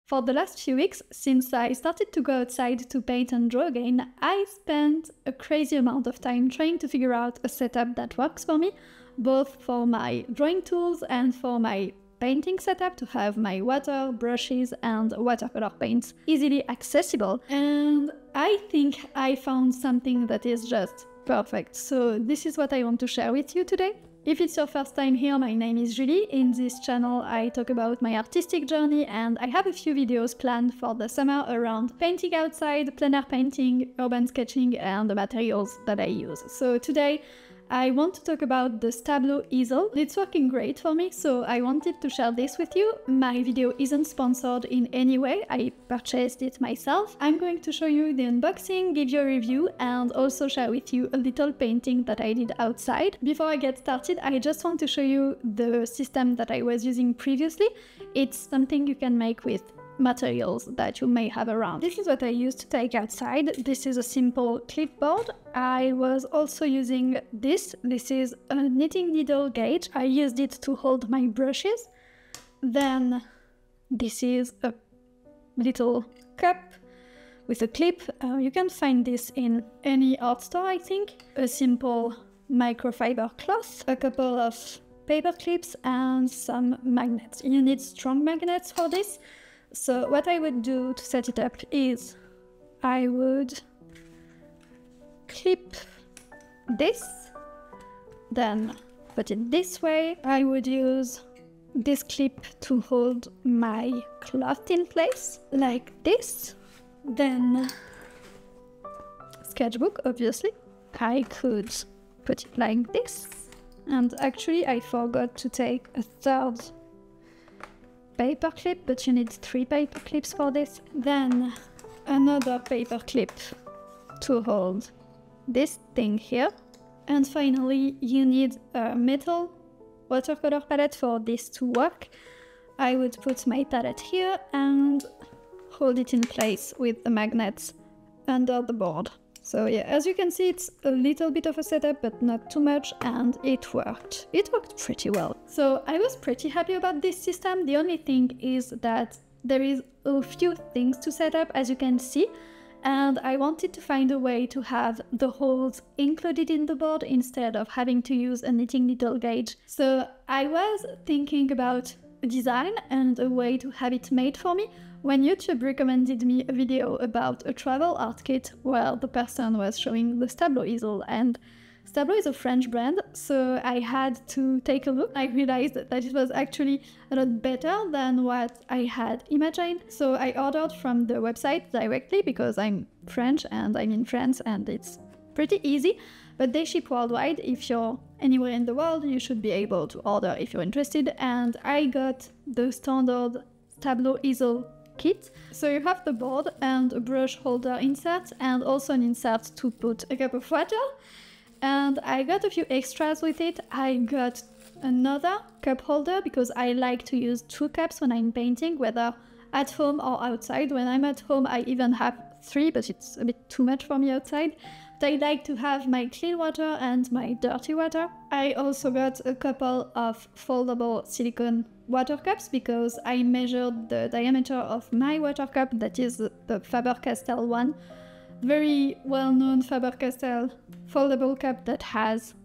For the last few weeks, since I started to go outside to paint and draw again, I spent a crazy amount of time trying to figure out a setup that works for me, both for my drawing tools and for my painting setup, to have my water, brushes and watercolor paints easily accessible. And I think I found something that is just perfect. So this is what I want to share with you today. If it's your first time here, my name is Julie. In this channel I talk about my artistic journey, and I have a few videos planned for the summer around painting outside, plein air painting, urban sketching and the materials that I use. So today I want to talk about the StablO easel. It's working great for me, so I wanted to share this with you. My video isn't sponsored in any way, I purchased it myself. I'm going to show you the unboxing, give you a review, and also share with you a little painting that I did outside. Before I get started, I just want to show you the system that I was using previously. It's something you can make with materials that you may have around. This is what I used to take outside. This is a simple clipboard. I was also using this. This is a knitting needle gauge. I used it to hold my brushes. Then this is a little cup with a clip. You can find this in any art store, I think. A simple microfiber cloth, a couple of paper clips and some magnets. You need strong magnets for this. So what I would do to set it up is I would clip this, then put it this way. I would use this clip to hold my cloth in place, like this. Then sketchbook, obviously. I could put it like this. And actually I forgot to take a third paper clip, but you need 3 paper clips for this. Then another paper clip to hold this thing here. And finally you need a metal watercolor palette for this to work. I would put my palette here and hold it in place with the magnets under the board. So yeah, as you can see, it's a little bit of a setup, but not too much, and it worked. It worked pretty well. So I was pretty happy about this system. The only thing is that there is a few things to set up, as you can see, and I wanted to find a way to have the holes included in the board instead of having to use a knitting needle gauge. So I was thinking about a design and a way to have it made for me when YouTube recommended me a video about a travel art kit where the person was showing the StablO easel, and StablO is a French brand, so I had to take a look. I realized that it was actually a lot better than what I had imagined, so I ordered from the website directly because I'm French and I'm in France and it's pretty easy, but they ship worldwide. If you're anywhere in the world, you should be able to order if you're interested, and I got the standard StablO easel kit. So you have the board and a brush holder insert, and also an insert to put a cup of water. And I got a few extras with it. I got another cup holder because I like to use 2 cups when I'm painting, whether at home or outside. When I'm at home I even have 3, but it's a bit too much for me outside. But I like to have my clean water and my dirty water. I also got a couple of foldable silicone water cups because I measured the diameter of my water cup, that is the Faber-Castell one. Very well-known Faber-Castell foldable cup that has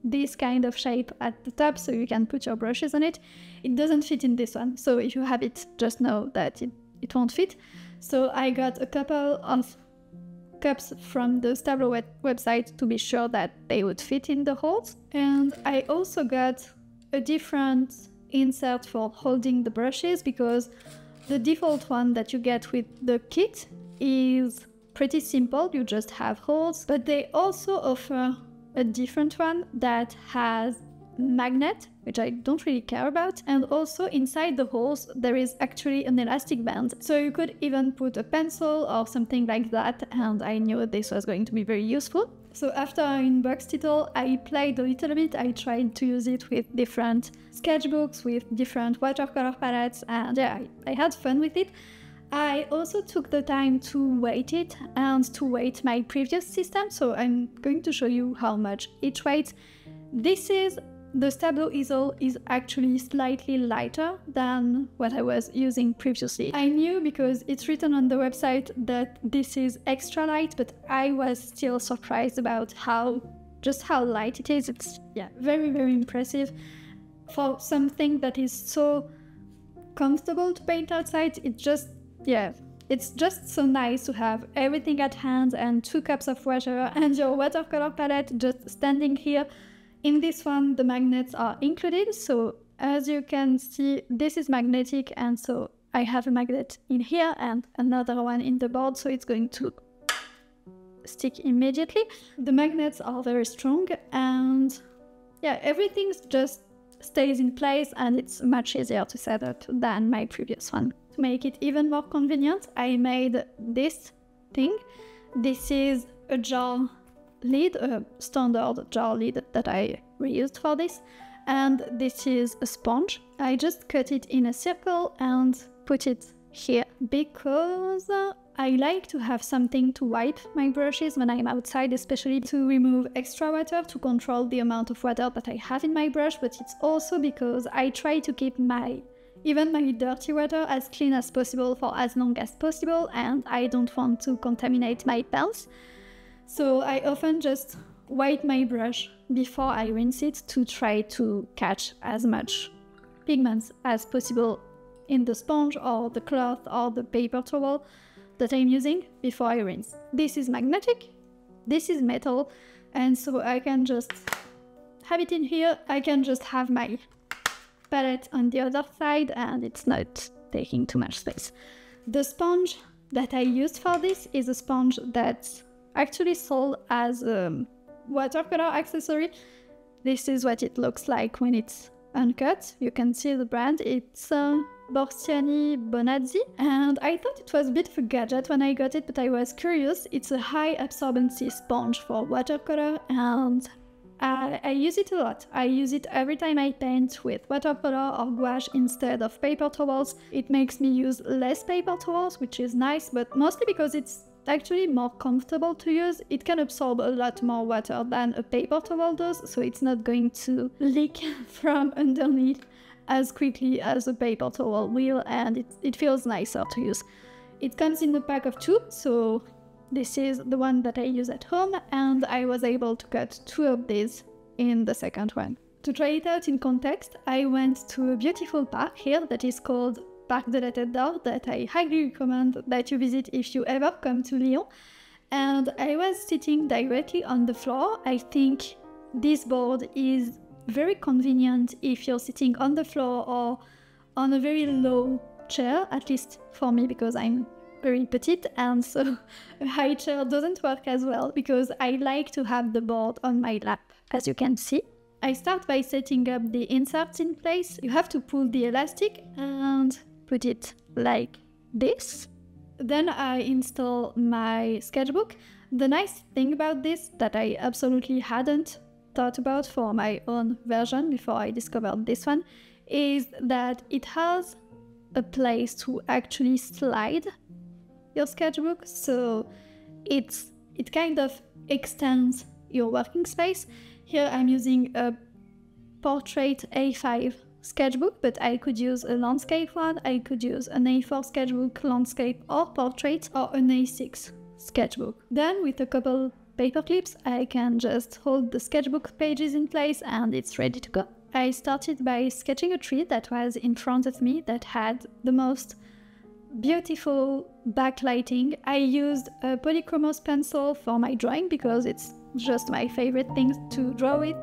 this kind of shape at the top, so you can put your brushes on it. It doesn't fit in this one, so if you have it, just know that it won't fit. So I got a couple of cups from the StablO website to be sure that they would fit in the holes. And I also got a different insert for holding the brushes, because the default one that you get with the kit is pretty simple, you just have holes, but they also offer a different one that has magnet, which I don't really care about, and also inside the holes there is actually an elastic band, so you could even put a pencil or something like that, and I knew this was going to be very useful. So after I unboxed it all, I played a little bit. I tried to use it with different sketchbooks, with different watercolor palettes, and yeah, I had fun with it. I also took the time to weight it and to weight my previous system, so I'm going to show you how much each weighs. This is The StablO easel is actually slightly lighter than what I was using previously. I knew because it's written on the website that this is extra light, but I was still surprised about just how light it is. It's very, very impressive. For something that is so comfortable to paint outside, it's just so nice to have everything at hand and 2 cups of water and your watercolor palette just standing here. In this one, the magnets are included, so as you can see, this is magnetic, and so I have a magnet in here and another one in the board, so it's going to stick immediately. The magnets are very strong, and everything just stays in place, and it's much easier to set up than my previous one. To make it even more convenient, I made this thing. This is a jar lid, a standard jar lid that I reused for this, and this is a sponge. I just cut it in a circle and put it here because I like to have something to wipe my brushes when I'm outside, especially to remove extra water, to control the amount of water that I have in my brush, but it's also because I try to keep even my dirty water as clean as possible for as long as possible, and I don't want to contaminate my pens. So I often just wipe my brush before I rinse it to try to catch as much pigments as possible in the sponge or the cloth or the paper towel that I'm using before I rinse. This is magnetic, this is metal, and so I can just have it in here. I can just have my palette on the other side and it's not taking too much space. The sponge that I used for this is a sponge that's actually sold as a watercolor accessory. This is what it looks like when it's uncut. You can see the brand. It's Borsiani Bonazzi, and I thought it was a bit of a gadget when I got it, but I was curious. It's a high absorbency sponge for watercolor, and I use it a lot. I use it every time I paint with watercolor or gouache instead of paper towels. It makes me use less paper towels, which is nice, but mostly because it's actually more comfortable to use. It can absorb a lot more water than a paper towel does, so it's not going to leak from underneath as quickly as a paper towel will, and it feels nicer to use. It comes in a pack of 2, so this is the one that I use at home, and I was able to cut 2 of these in the second one. To try it out in context, I went to a beautiful park here that is called Parc de la Tête d'Or, that I highly recommend that you visit if you ever come to Lyon. And I was sitting directly on the floor. I think this board is very convenient if you're sitting on the floor or on a very low chair, at least for me because I'm very petite, and so a high chair doesn't work as well because I like to have the board on my lap, as you can see. I start by setting up the inserts in place. You have to pull the elastic and put it like this. Then I install my sketchbook. The nice thing about this that I absolutely hadn't thought about for my own version before I discovered this one is that it has a place to actually slide your sketchbook, so it kind of extends your working space. Here I'm using a portrait A5 sketchbook, but I could use a landscape one, I could use an A4 sketchbook, landscape or portrait, or an A6 sketchbook. Then with a couple paper clips I can just hold the sketchbook pages in place and it's ready to go. I started by sketching a tree that was in front of me that had the most beautiful backlighting. I used a polychromos pencil for my drawing because it's just my favorite thing to draw with.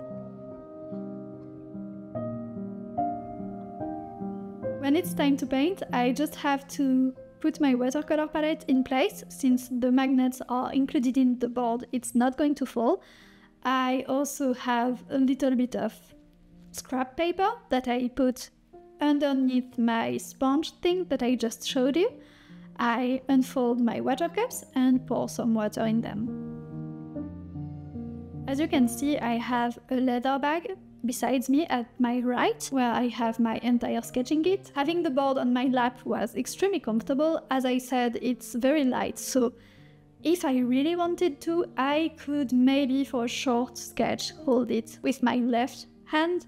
When it's time to paint, I just have to put my watercolor palette in place. Since the magnets are included in the board, it's not going to fall. I also have a little bit of scrap paper that I put underneath my sponge thing that I just showed you. I unfold my water cups and pour some water in them. As you can see, I have a leather bag besides me at my right, where I have my entire sketching kit. Having the board on my lap was extremely comfortable. As I said, it's very light, so if I really wanted to, I could maybe for a short sketch hold it with my left hand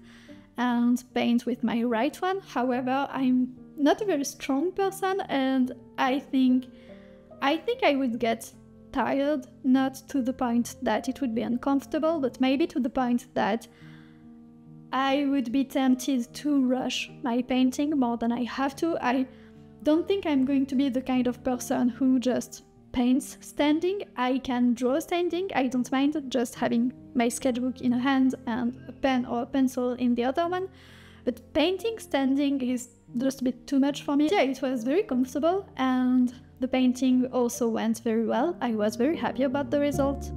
and paint with my right one. However, I'm not a very strong person, and I think I would get tired, not to the point that it would be uncomfortable, but maybe to the point that I would be tempted to rush my painting more than I have to. I don't think I'm going to be the kind of person who just paints standing. I can draw standing, I don't mind just having my sketchbook in a hand and a pen or a pencil in the other one, but painting standing is just a bit too much for me. Yeah, it was very comfortable and the painting also went very well. I was very happy about the result.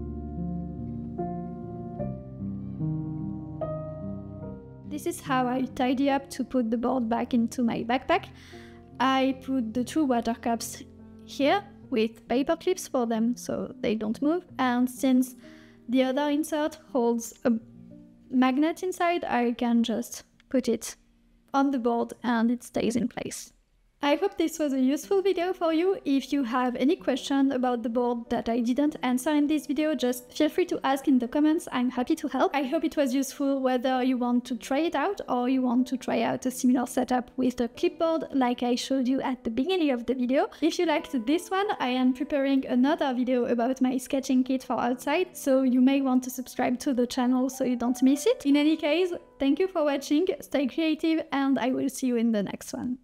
This is how I tidy up to put the board back into my backpack. I put the 2 water cups here with paper clips for them so they don't move, and since the other insert holds a magnet inside, I can just put it on the board and it stays in place. I hope this was a useful video for you. If you have any question about the board that I didn't answer in this video, just feel free to ask in the comments. I'm happy to help. I hope it was useful whether you want to try it out or you want to try out a similar setup with a clipboard like I showed you at the beginning of the video. If you liked this one, I am preparing another video about my sketching kit for outside, so you may want to subscribe to the channel so you don't miss it. In any case, thank you for watching, stay creative, and I will see you in the next one.